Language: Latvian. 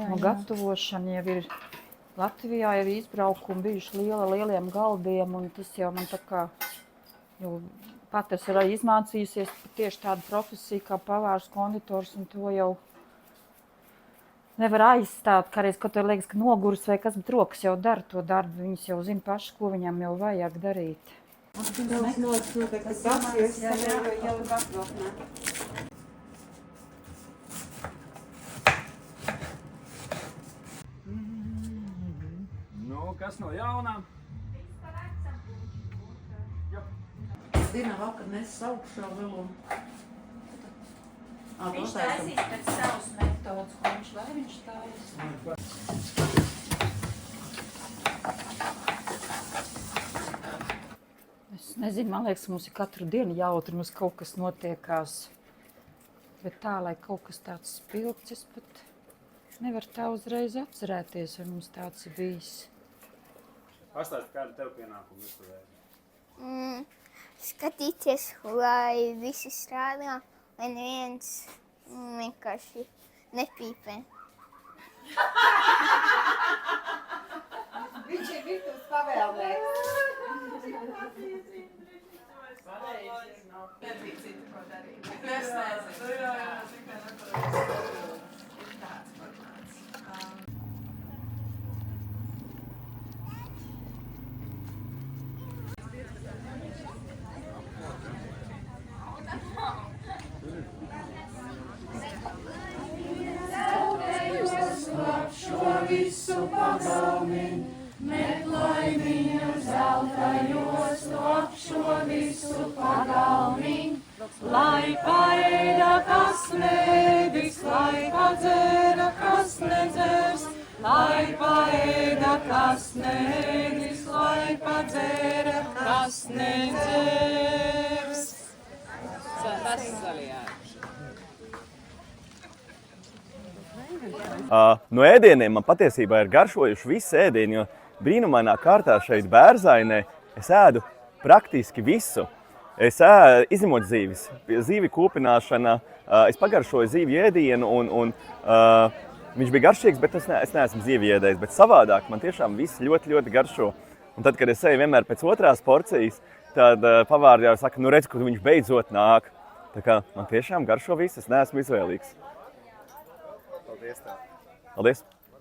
No gatavošana jau ir Latvijā, jau izbraukumi bijuši lieliem galdiem, un tas jau man tā kā, jau pat es arī izmācījusies tieši tādu profesiju kā pavārs, konditors, un to jau nevar aizstāt, kādreiz, kaut vai liekas, ka noguris vai kas, bet rokas jau dara to darbu, viņas jau zina paši, ko viņam jau vajag darīt. Nu, kas no jaunā? Dina vakar nesis augšā vēl un... Viņš taisīs pēc savas metodas, ko viņš vai viņš taisīs. Es nezinu, man liekas, mums ir katru dienu jautri, mums kaut kas notiekās. Bet tā, lai kaut kas tāds spilgts, es pat nevaru tā uzreiz atcerēties, vai mums tāds ir bijis. Pastāsti, kāda tev pienākuma virtuvē? Skatīties, lai visi strādā, lai neviens vienkārši nepīpē. Viņš ir virtuves pavēlnieks. Nebija citu, ko darīt. Es nezinu. Ir tāds formāts. Visu pagalmi, meklaiņu zeltajos, lokšo visu pagalmi. Lai paēda, kas nedis, lai padzēra, kas nedzers. Lai paēda, kas nedis, lai padzēra, kas nedzers. Tas zaļajā. No ēdieniem man patiesībā ir garšojuši visi ēdieni, jo brīnumainā kārtā šeit Bērzainē es ēdu praktiski visu. Es izņemot zīvis, zīvi kūpināšana, es pagaršoju zīvi ēdienu un viņš bija garšīgs, bet es neesmu zīvi ēdējis, bet savādāk man tiešām viss ļoti garšo. Un tad, kad es eju vienmēr pēc otrās porcijas, tad pavāri jau saka, nu redz, kur viņš beidzot nāk. Tā kā man tiešām garšo viss, es neesmu izvēlīgs. Paldies tev. Paldies!